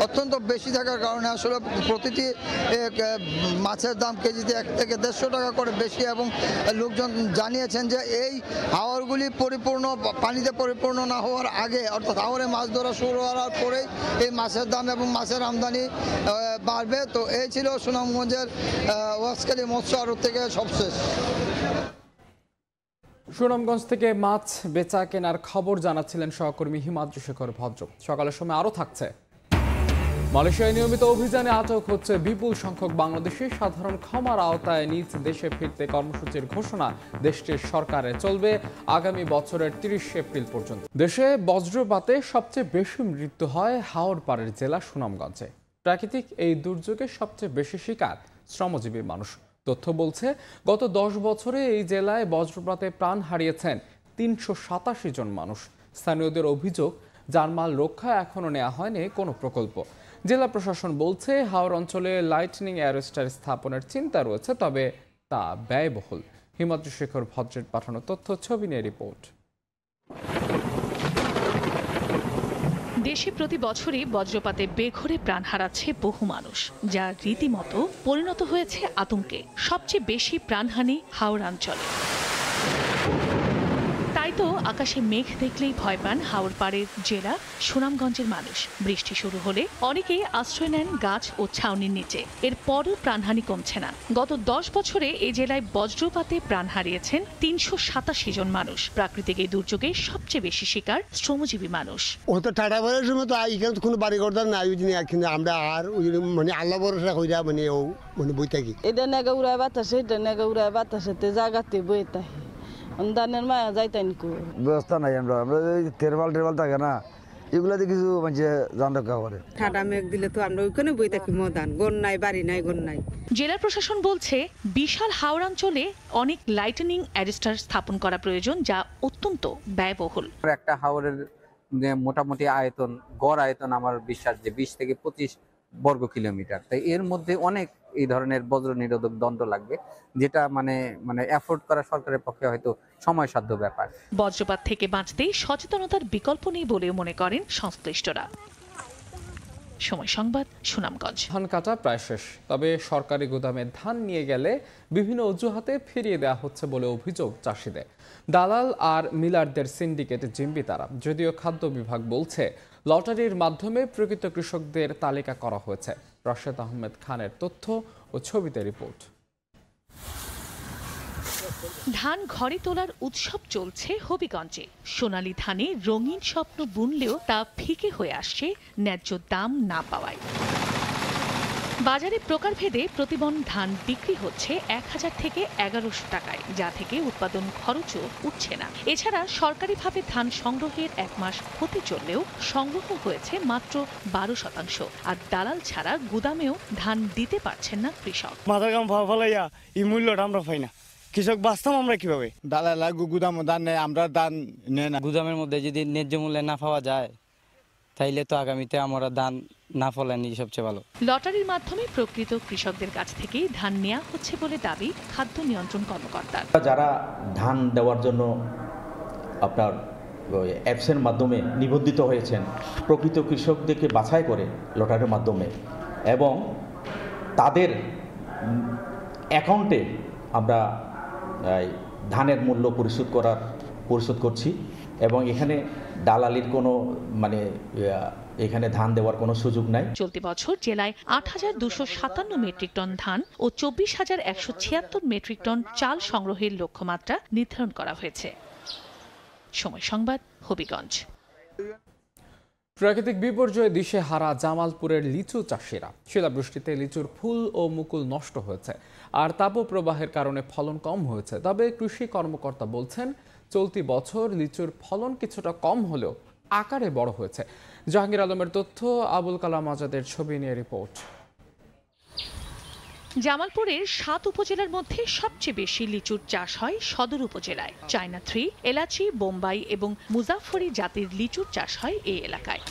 অত্যন্ত বেশি থাকার কারণে আসলে প্রতিটি মাছের দাম কেজিতে 1 থেকে 150 টাকা করে বেশি এবং লোকজন জানিয়েছেন যে এই হাওরগুলি পানিতে পরিপূর্ণ না হওয়ার আগে, অর্থাৎ হাওরে মাছ ধরা শুরু হওয়ার পরেই এই মাছের দাম এবং মাছের আমদানি বাড়বে। তো এই ছিল সুনামগঞ্জের ওয়াসখালী মৎস্য আড়ত থেকে সবশেষ। সুনামগঞ্জ থেকে মাছ বেচা কেনার খবর জানাচ্ছিলেন সহকর্মী হিমাদ্রি শেখর ভদ্র। সকালের সময় আরও থাকছে, মালয়েশিয়ায় নিয়মিত অভিযানে আটক হচ্ছে বিপুল সংখ্যক বাংলাদেশি। সাধারণ ক্ষমার আওতায় নিজ দেশে ফিরতে কর্মসূচির ঘোষণা দেশটির সরকারের চলবে আগামী বছরের 30 এপ্রিল পর্যন্ত। দেশে বজ্রপাতে সবচেয়ে বেশি মৃত্যু হয় হাওর পাড়ের জেলা সুনামগঞ্জে। প্রাকৃতিক এই দুর্যোগে সবচেয়ে বেশি শিকার শ্রমজীবী মানুষ। তথ্য বলছে গত 10 বছরে এই জেলায় বজ্রপাতে প্রাণ হারিয়েছেন 387 জন মানুষ। স্থানীয়দের অভিযোগ, জানমাল রক্ষা এখনও নেওয়া হয়নি কোনো প্রকল্প। জেলা প্রশাসন বলছে হাওর অঞ্চলে লাইটনিং অ্যারেস্টার স্থাপনের চিন্তা রয়েছে, তবে তা ব্যয়বহুল। হিমাদ্রি শেখর ভদ্রের পাঠানো তথ্য, ছবি নিয়ে রিপোর্ট। দেশে প্রতি বছরই বজ্রপাতে বেঘরে প্রাণ হারাচ্ছে বহু মানুষ, যা রীতিমতো পরিণত হয়েছে আতঙ্কে। সবচেয়ে বেশি প্রাণহানি হাওর অঞ্চলে। তাই তো আকাশে মেঘ দেখলেই ভয় পান হাওর পাড়ের জেলা সুনামগঞ্জের মানুষ। বৃষ্টি শুরু হলে অনেকেই আশ্রয় নেন গাছ ও ছাউনির নিচে। এরপরও প্রাণহানি কমছে না। গত 10 বছরে এই জেলায় বজ্রপাতে প্রাণ হারিয়েছেন 387 জন মানুষ। প্রাকৃতিক এই দুর্যোগে সবচেয়ে বেশি শিকার শ্রমজীবী মানুষ। ও তো টাটা বাড়ির সময় তো এখানে কোনো বাড়ি করতাম না, কিন্তু আমরা আর মানে আল্লাহ ভরসা কইরা মানে বই থাকি। এটা নাগা উড়ায় বাতাসে, এটা নাগা উড়ায় বাতাসে জাগাতে বই তাই দানের মায়া যাইতেন ব্যবস্থা নাই। আমরা তেরবাল থাকে না, এগুলাতে কিছু মানে জান রক্ষা করে। ঠাডা মেঘ দিলে তো আমরা ওইখানে বই থাকি, মদান গন নাই, বাড়ি নাই, গন নাই। জেলা প্রশাসন বলছে বিশাল হাওর অঞ্চলে অনেক লাইটনিং অ্যারেস্টার স্থাপন করা প্রয়োজন, যা অত্যন্ত ব্যয়বহুল। একটা হাওরের মোটামুটি আয়তন, গড় আয়তন আমার বিশ্বাস যে 20 থেকে 25 বর্গ কিলোমিটার। তাই এর মধ্যে অনেক এই ধরনের বজ্র নিরোধক দণ্ড লাগবে, যেটা মানে এফোর্ড করা সরকারের পক্ষে হয়তো সময়সাধ্য ব্যাপার। বজ্রপাত থেকে বাঁচতে সচেতনতার বিকল্প নেই বলেও মনে করেন সংশ্লিষ্টরা। সময় সংবাদ, সুনামগঞ্জ। ধান কাটা প্রায় শেষ, তবে সরকারি গুদামে ধান নিয়ে গেলে বিভিন্ন অজুহাতে ফিরিয়ে দেওয়া হচ্ছে বলে অভিযোগ চাষিদের। দালাল আর মিলারদের সিন্ডিকেটে জিম্মি তারা। যদিও খাদ্য বিভাগ বলছে লটারির মাধ্যমে প্রকৃত কৃষকদের তালিকা করা হয়েছে। রাশেদ আহমেদ খানের তথ্য ও ছবিতে রিপোর্ট। ধান ঘরে তোলার উৎসব চলছে হবিগঞ্জে। সোনালী ধানে রঙিন স্বপ্ন বুনলেও তা ফিকে হয়ে আসছে ন্যায্য দাম না পাওয়ায়। বাজারে প্রকারভেদে প্রতিমণ ধান বিক্রি হচ্ছে 1000 থেকে 1100 টাকায়, যা থেকে উৎপাদন খরচও উঠছে না। এছাড়া সরকারিভাবে ধান সংগ্রহের 1 মাস হতে চললেও সংগ্রহ হয়েছে মাত্র 12%। আর দালাল ছাড়া গুদামেও ধান দিতে পারছেন না কৃষক। মাথার গাম ফালাইয়া এই মূল্যটা আমরা পাই না, কৃষক বাঁচতাম আমরা কিভাবে? দালাল গুদাম ধান নেয়, আমরা ধান নেয় না। গুদামের মধ্যে যদি ন্যায্য মূল্যে না পাওয়া যায়, তাইলে তো আগামীতে আমরা ধান না ফলানি সবচেয়ে ভালো। লটারির মাধ্যমে প্রকৃত কৃষকদের কাছ থেকেই ধান নেওয়া হচ্ছে বলে দাবি খাদ্য নিয়ন্ত্রণ কর্মকর্তার। যারা ধান দেওয়ার জন্য আপনার অ্যাপসের মাধ্যমে নিবন্ধিত হয়েছেন, প্রকৃত কৃষকদেরকে বাছাই করে লটারির মাধ্যমে এবং তাদের অ্যাকাউন্টে আমরা ধানের মূল্য পরিশোধ করছি এবং এখানে দালালির কোনো এখানে ধান দেওয়ার কোনো সুযোগ নাই। চলতি বছর জেলায় 8257 মেট্রিক টন ধান ও 24176 মেট্রিক টন চাল সংগ্রহের লক্ষ্যমাত্রা নির্ধারণ করা হয়েছে। সময় সংবাদ, হবিগঞ্জ। প্রাকৃতিক বিপর্যয়ে দিশেহারা জামালপুরের লিচু চাষিরা। শিলাবৃষ্টিতে লিচুর ফুল ও মুকুল নষ্ট হয়েছে, আর তাপপ্রবাহের কারণে ফলন কম হয়েছে। তবে কৃষি কর্মকর্তা বলছেন, চলতি বছর লিচুর ফলন কিছুটা কম হলেও আকারে বড় হয়েছে। জাহাঙ্গীর আলমের তথ্য, আবুল কালাম আজাদের ছবি নিয়ে রিপোর্ট। জামালপুরের ৭ উপজেলার মধ্যে সবচেয়ে বেশি লিচুর চাষ হয় সদর উপজেলায়। চায়না 3, এলাচি, বোম্বাই এবং মুজাফফরি জাতের লিচুর চাষ হয় এই এলাকায়।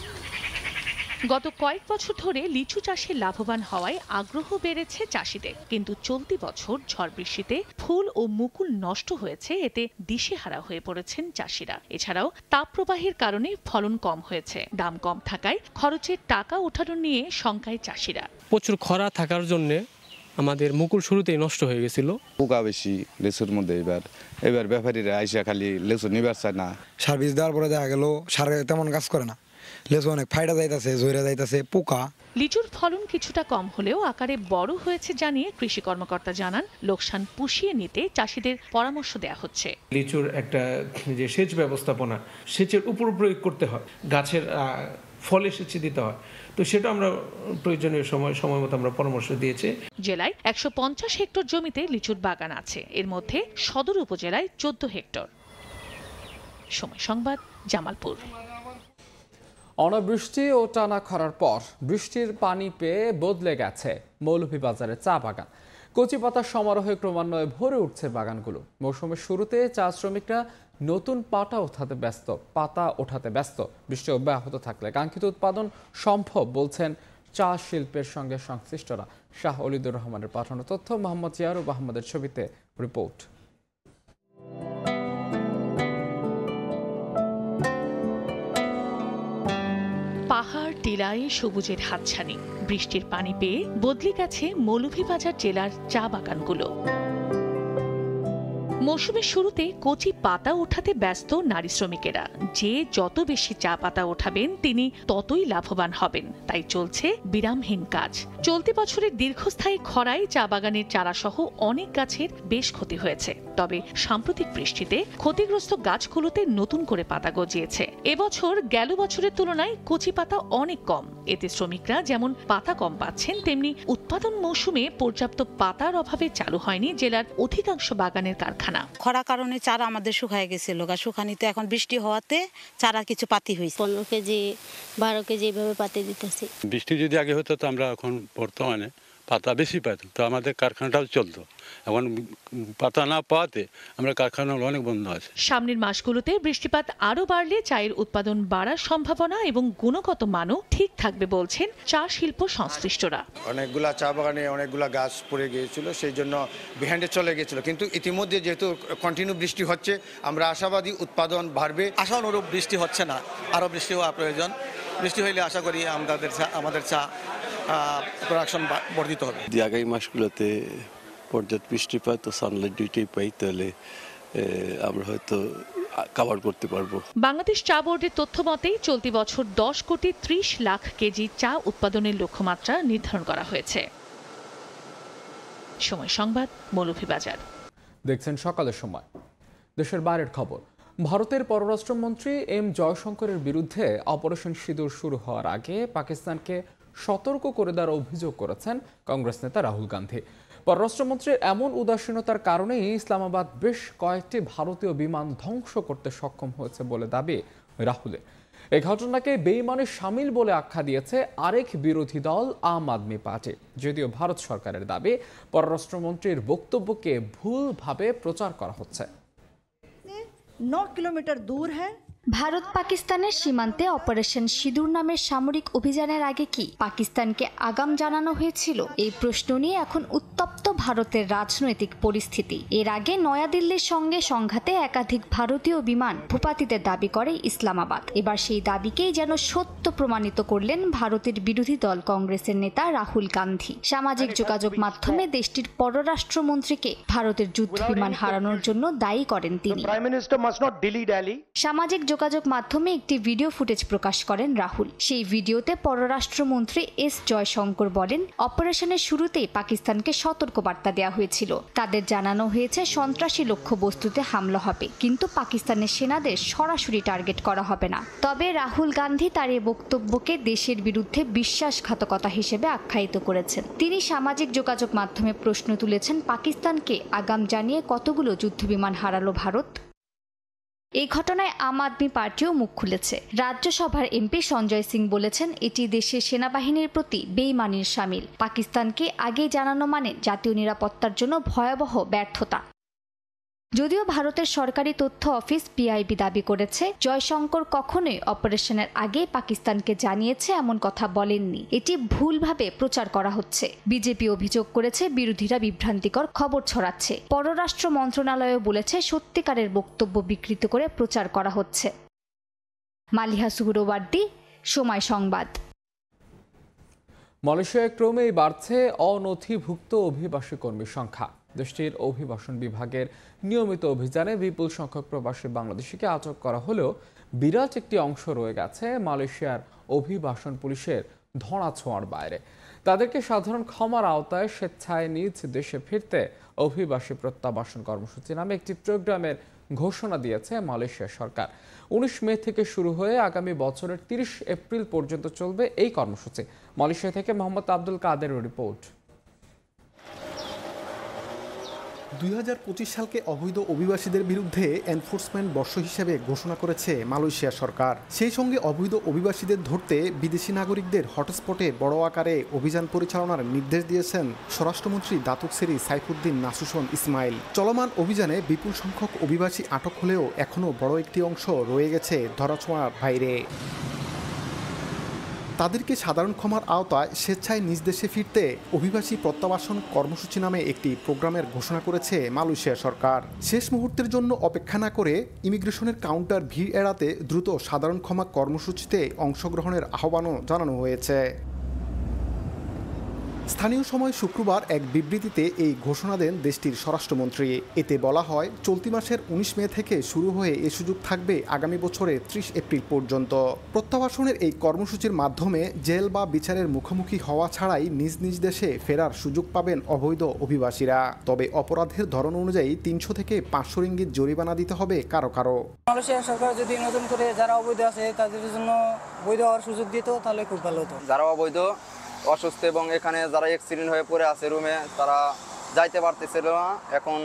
গত কয়েক বছর ধরে লিচু চাষে লাভবান হওয়ায় আগ্রহ বেড়েছে চাষিদের, কিন্তু চলতি বছর ঝড় বৃষ্টিতে ফুল ও মুকুল নষ্ট হয়েছে। এতে দিশেহারা হয়ে পড়েছেন চাষিরা। এছাড়াও তাপপ্রবাহের কারণে ফলন কম হয়েছে। দাম কম থাকায় খরচের টাকা ওঠানো নিয়ে শঙ্কায় চাষিরা। প্রচুর খরা থাকার জন্য আমাদের মুকুল শুরুতেই নষ্ট হয়ে গেছিল। পোকা বেশি লেচুর মধ্যে। এবার ব্যাপারীরা আইসা খালি লেচু নিবার চায় না। সার বীজ দেওয়ার পরে দেখা গেল সারে তেমন কাজ করে না, লেচু অনেক ফাইটা যাইতেছে, জয়রা যাইতেছে, পোকা। লিচুর ফলন কিছুটা কম হলেও আকারে বড় হয়েছে জানিয়ে কৃষি কর্মকর্তা জানান, লোকসান পুষিয়ে নিতে চাষিদের পরামর্শ দেওয়া হচ্ছে। লিচুর একটা যে সেচ ব্যবস্থাপনা, সেচের উপর প্রয়োগ করতে হয়, গাছের ফলে সেচ দিতে হয়, তো সেটা আমরা প্রয়োজনীয় সময় মতো আমরা পরামর্শ দিয়েছি। জেলায় ১৫০ হেক্টর জমিতে লিচুর বাগান আছে, এর মধ্যে সদর উপজেলায় ১৪ হেক্টর। সময় সংবাদ, জামালপুর। অনাবৃষ্টি ও টানা খরার পর বৃষ্টির পানি পেয়ে বদলে গেছে মৌলভীবাজারের চা বাগান। কচি পাতার সমারোহে ক্রমান্বয়ে ভরে উঠছে বাগানগুলো। মৌসুমের শুরুতে চা শ্রমিকরা নতুন পাতা ওঠাতে ব্যস্ত। বৃষ্টি অব্যাহত থাকলে কাঙ্ক্ষিত উৎপাদন সম্ভব বলছেন চা শিল্পের সঙ্গে সংশ্লিষ্টরা। শাহ অলিদুর রহমানের পাঠানো তথ্য, মোহাম্মদ জিয়ারুব আহমদের ছবিতে রিপোর্ট। পাহাড় টিলায় সবুজের হাতছানি। বৃষ্টির পানি পেয়ে বদলে গেছে মৌলভীবাজার জেলার চা বাগানগুলো। মৌসুমের শুরুতে কচি পাতা ওঠাতে ব্যস্ত নারী শ্রমিকেরা। যে যত বেশি চা পাতা ওঠাবেন তিনি ততই লাভবান হবেন, তাই চলছে বিরামহীন কাজ। চলতি বছরের দীর্ঘস্থায়ী খরায় চা বাগানের চারাসহ অনেক গাছের বেশ ক্ষতি হয়েছে। তবে সাম্প্রতিক বৃষ্টিতে ক্ষতিগ্রস্ত গাছগুলোতে নতুন করে পাতা গজিয়েছে। এবছর গেল বছরের তুলনায় কচি পাতা অনেক কম। এতে শ্রমিকরা যেমন পাতা কম পাচ্ছেন, তেমনি উৎপাদন মৌসুমে পর্যাপ্ত পাতার অভাবে চালু হয়নি জেলার অধিকাংশ বাগানের কারখানা। খরা কারণে চারা আমাদের শুকায় গেছিল, শুকানিতে এখন বৃষ্টি হওয়াতে চারা কিছু পাতি হয়েছে। 15 কেজি 12 কেজি এইভাবে পাতি দিতেছি। বৃষ্টি যদি আগে হতো তো আমরা এখন বর্তমানে পাতা বেশি পাইতাম, তো আমাদের কারখানাটাও চলতো। এখন পাতা না পাওয়াতে আমরা কারখানা অনেক বন্ধ আছে। সামনের মাসগুলোতে বৃষ্টিপাত আরো বাড়লে চায়ের উৎপাদন বাড়ার সম্ভাবনা এবং গুণগত মানও ঠিক থাকবে বলছেন চা শিল্প সংশ্লিষ্টরা। অনেকগুলা চা বাগানে অনেকগুলা গাছ পড়ে গিয়েছিল, সেই জন্য বিহাইন্ডে চলে গিয়েছিল, কিন্তু ইতিমধ্যে যেহেতু কন্টিনিউ বৃষ্টি হচ্ছে, আমরা আশাবাদী উৎপাদন বাড়বে। আশা অনুরূপ বৃষ্টি হচ্ছে না, আরও বৃষ্টি হওয়া প্রয়োজন। বৃষ্টি হইলে আশা করি আমাদের চা প্রোডাকশন বর্ধিত হবে। আগামী মাসগুলোতে পর্যাপ্ত বৃষ্টিপাত ও সানলাইট দুইটাই পাই, তাহলে আমরা হয়তো কভার করতে পারবো। বাংলাদেশ চা বোর্ডের তথ্য মতেই চলতি বছর 10 কোটি 30 লাখ কেজি চা উৎপাদনের লক্ষ্যমাত্রা নির্ধারণ করা হয়েছে। সময় সংবাদ, মৌলভীবাজার। দেখছেন সকালের সময়। দেশের বাইরের খবর। ভারতের পররাষ্ট্রমন্ত্রী এম জয়শঙ্করের বিরুদ্ধে অপারেশন সিঁদুর শুরু হওয়ার আগে পাকিস্তানকে সতর্ক করে দেওয়ার অভিযোগ করেছেন কংগ্রেস নেতা রাহুল গান্ধী। পররাষ্ট্রমন্ত্রীর এমন উদাসীনতার কারণেই ইসলামাবাদ বেশ কয়েকটি ভারতীয় বিমান ধ্বংস করতে সক্ষম হয়েছে বলে দাবি রাহুলের। এই ঘটনাকে বেইমানের শামিল বলে আখ্যা দিয়েছে আরেক বিরোধী দল আম আদমি পার্টি। যদিও ভারত সরকারের দাবি পররাষ্ট্রমন্ত্রীর বক্তব্যকে ভুলভাবে প্রচার করা হচ্ছে। 9 কিলোমিটার দূর হ্যাঁ। ভারত পাকিস্তানের সীমান্তে অপারেশন সিঁদুর নামের সামরিক অভিযানের আগে কি পাকিস্তানকে আগাম জানানো হয়েছিল? এই প্রশ্ন নিয়ে এখন উত্তপ্ত ভারতের রাজনৈতিক পরিস্থিতি। এর আগে নয়াদিল্লির সঙ্গে সংঘাতে একাধিক ভারতীয় বিমান ভূপাতিতের দাবি করে ইসলামাবাদ। এবার সেই দাবিকেই যেন সত্য প্রমাণিত করলেন ভারতের বিরোধী দল কংগ্রেসের নেতা রাহুল গান্ধী। সামাজিক যোগাযোগ মাধ্যমে দেশটির পররাষ্ট্রমন্ত্রীকে ভারতের যুদ্ধ বিমান হারানোর জন্য দায়ী করেন তিনি। সামাজিক যোগাযোগ মাধ্যমে একটি ভিডিও ফুটেজ প্রকাশ করেন রাহুল। সেই ভিডিওতে পররাষ্ট্রমন্ত্রী এস জয়শঙ্কর বলেন, অপারেশনের শুরুতেই পাকিস্তানকে সতর্কবার্তা দেওয়া হয়েছিল। তাদের জানানো হয়েছে সন্ত্রাসী লক্ষ্যবস্তুতে হামলা হবে, কিন্তু পাকিস্তানের সেনাদের সরাসরি টার্গেট করা হবে না। তবে রাহুল গান্ধী তার এই বক্তব্যকে দেশের বিরুদ্ধে বিশ্বাসঘাতকতা হিসেবে আখ্যায়িত করেছেন। তিনি সামাজিক যোগাযোগ মাধ্যমে প্রশ্ন তুলেছেন, পাকিস্তানকে আগাম জানিয়ে কতগুলো যুদ্ধবিমান হারালো ভারত? এই ঘটনায় আম আদমি পার্টিও মুখ খুলেছে। রাজ্যসভার এমপি সঞ্জয় সিং বলেছেন, এটি দেশের সেনাবাহিনীর প্রতি বেইমানির শামিল। পাকিস্তানকে আগেই জানানো মানে জাতীয় নিরাপত্তার জন্য ভয়াবহ ব্যর্থতা। যদিও ভারতের সরকারি তথ্য অফিস পিআইবি দাবি করেছে, জয়শঙ্কর কখনোই অপারেশনের আগে পাকিস্তানকে জানিয়েছে এমন কথা বলেননি। এটি ভুলভাবে প্রচার করা হচ্ছে। বিজেপি অভিযোগ করেছে বিরোধীরা বিভ্রান্তিকর খবর ছড়াচ্ছে। পররাষ্ট্র মন্ত্রণালয়ও বলেছে সত্যিকারের বক্তব্য বিকৃত করে প্রচার করা হচ্ছে। মালিহা সুহরওয়ার্দী, সময় সংবাদ। মালয়েশিয়ায় ক্রমেই বাড়ছে অনথিভুক্ত অভিবাসী কর্মীর সংখ্যা। দেশটির অভিবাসন বিভাগের নিয়মিত অভিযানে বিপুল সংখ্যক প্রবাসী বাংলাদেশিকে আটক করা হলেও বিরাট একটি অংশ রয়ে গেছে মালয়েশিয়ার অভিবাসন পুলিশের ধরাছোঁয়ার বাইরে। তাদেরকে সাধারণ ক্ষমার আওতায় স্বেচ্ছায় নিজ দেশে ফিরতে অভিবাসী প্রত্যাবাসন কর্মসূচি নামে একটি প্রোগ্রামের ঘোষণা দিয়েছে মালয়েশিয়া সরকার। 19 মে থেকে শুরু হয়ে আগামী বছরের 30 এপ্রিল পর্যন্ত চলবে এই কর্মসূচি। মালয়েশিয়া থেকে মোহাম্মদ আব্দুল কাদেরের রিপোর্ট। 2025 সালকে অবৈধ অভিবাসীদের বিরুদ্ধে এনফোর্সমেন্ট বর্ষ হিসেবে ঘোষণা করেছে মালয়েশিয়া সরকার। সেই সঙ্গে অবৈধ অভিবাসীদের ধরতে বিদেশি নাগরিকদের হটস্পটে বড় আকারে অভিযান পরিচালনার নির্দেশ দিয়েছেন স্বরাষ্ট্রমন্ত্রী দাতুক সেরি সাইফুদ্দিন নাসুসন ইসমাইল। চলমান অভিযানে বিপুল সংখ্যক অভিবাসী আটক হলেও এখনও বড় একটি অংশ রয়ে গেছে ধরাছোঁয়ার বাইরে। তাদেরকে সাধারণ ক্ষমার আওতায় স্বেচ্ছায় নিজ দেশে ফিরতে অভিবাসী প্রত্যাবাসন কর্মসূচি নামে একটি প্রোগ্রামের ঘোষণা করেছে মালয়েশিয়া সরকার। শেষ মুহূর্তের জন্য অপেক্ষা না করে ইমিগ্রেশনের কাউন্টার ভিড় এড়াতে দ্রুত সাধারণ ক্ষমা কর্মসূচিতে অংশগ্রহণের আহ্বানও জানানো হয়েছে। স্থানীয় সময় শুক্রবার এক বিবৃতিতে এই ঘোষণা দেন দেশটির স্বরাষ্ট্রমন্ত্রী। এতে বলা হয়, চলতি মাসের 19 মে থেকে শুরু হয়ে এ সুযোগ থাকবে আগামী বছরের 30 এপ্রিল পর্যন্ত। প্রত্যাবাসনের এই কর্মসূচির মাধ্যমে জেল বা বিচারের মুখোমুখি হওয়া ছাড়াই নিজ নিজ দেশে ফেরার সুযোগ পাবেন অবৈধ অভিবাসীরা। তবে অপরাধের ধরন অনুযায়ী 300 থেকে 500 রিঙ্গিত জরিমানা দিতে হবে কারো কারো। মালয়েশিয়া সরকার যদি নতুন করে যারা অবৈধ আছে তাদের জন্য বৈধ হওয়ার সুযোগ দিত তাহলে খুব ভালো হতো। যারা অবৈধ, অসুস্থ এবং এখানে যারা অ্যাক্সিডেন্ট হয়ে পড়ে আছে রুমে, তারা যাইতে পারতেছিল না, এখন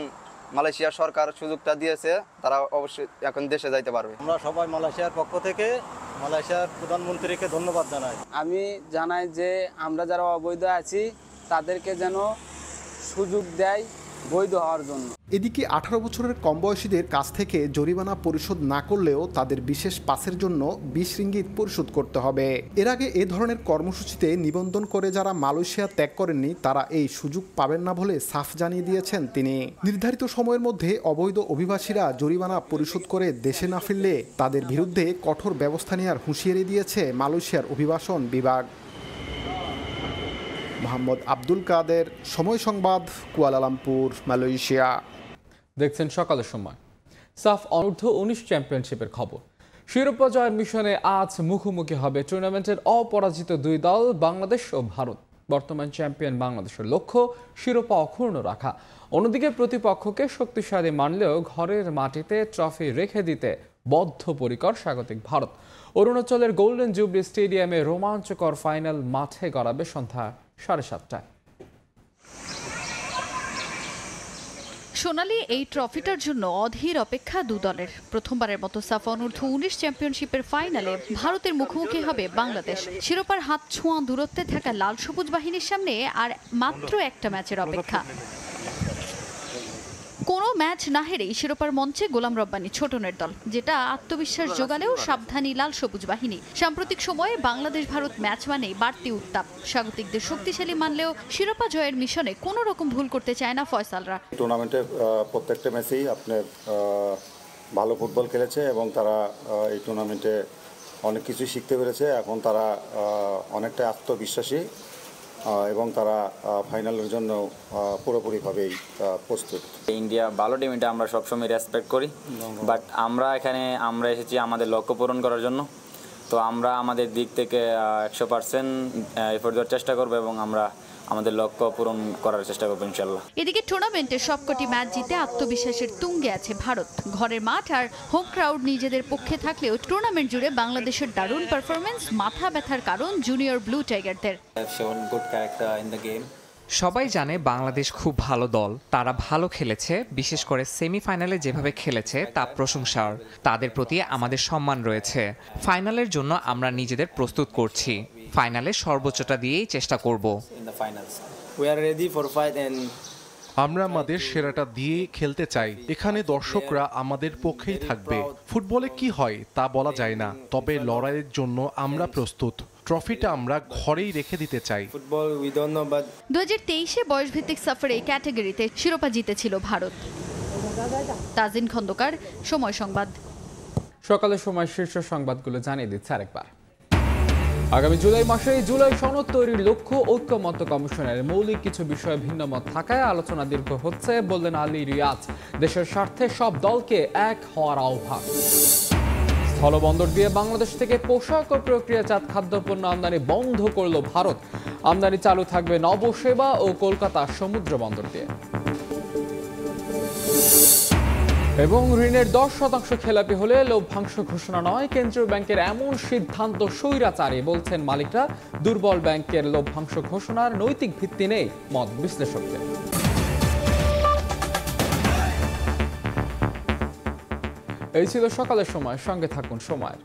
মালয়েশিয়া সরকার সুযোগটা দিয়েছে, তারা অবশ্যই এখন দেশে যাইতে পারবে। আমরা সবাই মালয়েশিয়ার পক্ষ থেকে মালয়েশিয়ার প্রধানমন্ত্রীকে ধন্যবাদ জানাই। আমি জানাই যে আমরা যারা অবৈধ আছি তাদেরকে যেন সুযোগ দেয় বৈধ হওয়ার জন্য। এদিকে 18 বছরের কম বয়সীদের কাছ থেকে জরিমানা পরিশোধ না করলেও তাদের বিশেষ পাসের জন্য 20 রিঙ্গিত পরিশোধ করতে হবে। এর আগে এ ধরনের কর্মসূচিতে নিবন্ধন করে যারা মালয়েশিয়া ত্যাগ করেননি তারা এই সুযোগ পাবেন না বলে সাফ জানিয়ে দিয়েছেন তিনি। নির্ধারিত সময়ের মধ্যে অবৈধ অভিবাসীরা জরিমানা পরিশোধ করে দেশে না ফিরলে তাদের বিরুদ্ধে কঠোর ব্যবস্থা নেওয়ার হুঁশিয়ারি দিয়েছে মালয়েশিয়ার অভিবাসন বিভাগ। মোহাম্মদ আব্দুল কাদের, সময় সংবাদ, কুয়ালালামপুর, মালয়েশিয়া। দেখছেন সকালের সময়। সাফ অনূর্ধ্ব 19 চ্যাম্পিয়নশিপের খবর। শিরোপা জয়ের মিশনে আজ মুখোমুখি হবে টুর্নামেন্টের অপরাজিত দুই দল বাংলাদেশ ও ভারত। বর্তমান চ্যাম্পিয়ন বাংলাদেশের লক্ষ্য শিরোপা অক্ষুণ্ণ রাখা। অন্যদিকে প্রতিপক্ষকে শক্তিশালী মানলেও ঘরের মাটিতে ট্রফি রেখে দিতে বদ্ধপরিকর স্বাগতিক ভারত। অরুণাচলের গোল্ডেন জুবলি স্টেডিয়ামে রোমাঞ্চকর ফাইনাল মাঠে গড়াবে সন্ধ্যা 7:30টায়। সোনালি এই ট্রফিটার জন্য অধীর অপেক্ষা দু দলের। প্রথমবারের মতো সাফ অনূর্ধ্ব 19 চ্যাম্পিয়নশিপের ফাইনালে ভারতের মুখোমুখি হবে বাংলাদেশ। শিরোপার হাত ছোঁয়া দূরত্বে থাকা লাল সবুজ বাহিনীর সামনে আর মাত্র একটা ম্যাচের অপেক্ষা। কোনো ম্যাচ না হেরেই শিরোপার মঞ্চে গোলাম রব্বানী ছোটনের দল, যেটা আত্মবিশ্বাস জোগালেও সাবধানী লাল সবুজ বাহিনী। সাম্প্রতিক সময়ে বাংলাদেশ ভারত ম্যাচ মানেই বাড়তি উত্তাপ। স্বাগতিকদের শক্তিশালী মানলেও শিরোপা জয়ের মিশনে কোনো রকম ভুল করতে চায় না ফয়সালরা। টুর্নামেন্টের প্রত্যেকটা ম্যাচেই আপনার ভালো ফুটবল খেলেছে এবং তারা এই টুর্নামেন্টে অনেক কিছু শিখতে পেরেছে। এখন তারা অনেকটা আত্মবিশ্বাসী এবং তারা ফাইনালের জন্য পুরোপুরিভাবেই প্রস্তুত। ইন্ডিয়া ভালো টিম, এটা আমরা সবসময় রেসপেক্ট করি, বাট আমরা এসেছি আমাদের লক্ষ্য পূরণ করার জন্য। তো আমরা আমাদের দিক থেকে 100% এফোর্ট দেওয়ার চেষ্টা করবো এবং আমরা আমাদের লক্ষ্য পূরণ করার চেষ্টা করবো ইনশাল্লাহ। এদিকে টুর্নামেন্টের সবকটি ম্যাচ জিতে আত্মবিশ্বাসের তুঙ্গে আছে ভারত। ঘরের মাঠ আর হোম ক্রাউড নিজেদের পক্ষে থাকলেও টুর্নামেন্ট জুড়ে বাংলাদেশের দারুণ পারফরমেন্স মাথা ব্যথার কারণ জুনিয়র ব্লু টাইগারদের। সবাই জানে বাংলাদেশ খুব ভালো দল, তারা ভালো খেলেছে, বিশেষ করে সেমিফাইনালে যেভাবে খেলেছে তা প্রশংসার। তাদের প্রতি আমাদের সম্মান রয়েছে। ফাইনালের জন্য আমরা নিজেদের প্রস্তুত করছি, ফাইনালে সর্বোচ্চটা দিয়েই চেষ্টা করব। আমরা আমাদের সেরাটা দিয়ে খেলতে চাই। এখানে দর্শকরা আমাদের পক্ষেই থাকবে। ফুটবলে কি হয় তা বলা যায় না, তবে লড়াইয়ের জন্য আমরা প্রস্তুত। ট্রফিটা আমরা ঘরেই রেখে দিতে চাই। 2023-এ বয়সভিত্তিক সাফার এই ক্যাটাগরিতে শিরোপা জিতেছিল ভারত। তাজিন খন্দকার, সময় সংবাদ। সকালের সময় শীর্ষ সংবাদগুলো জানিয়ে দিচ্ছে আরেকবার। আগামী জুলাই মাসে জুলাই সনদ তৈরির লক্ষ্য ঐক্যমত্য কমিশনের মৌলিক কিছু বিষয়ে ভিন্নমত থাকায় আলোচনা দীর্ঘ হচ্ছে বললেন আলী রিয়াজ। দেশের স্বার্থে সব দলকে এক হওয়ার আহ্বান। স্থলবন্দর দিয়ে বাংলাদেশ থেকে পোশাক ও প্রক্রিয়াজাত খাদ্যপণ্য আমদানি বন্ধ করল ভারত। আমদানি চালু থাকবে নবসেবা ও কলকাতা সমুদ্র বন্দর দিয়ে। এবং ঋণের 10% খেলাপি হলে লভ্যাংশ ঘোষণা নয়, কেন্দ্রীয় ব্যাংকের এমন সিদ্ধান্ত স্বৈরাচারী বলছেন মালিকরা। দুর্বল ব্যাংকের লভ্যাংশ ঘোষণার নৈতিক ভিত্তি নেই মত বিশ্লেষকদের। এই ছিল সকালের সময়, সঙ্গে থাকুন সময়ের।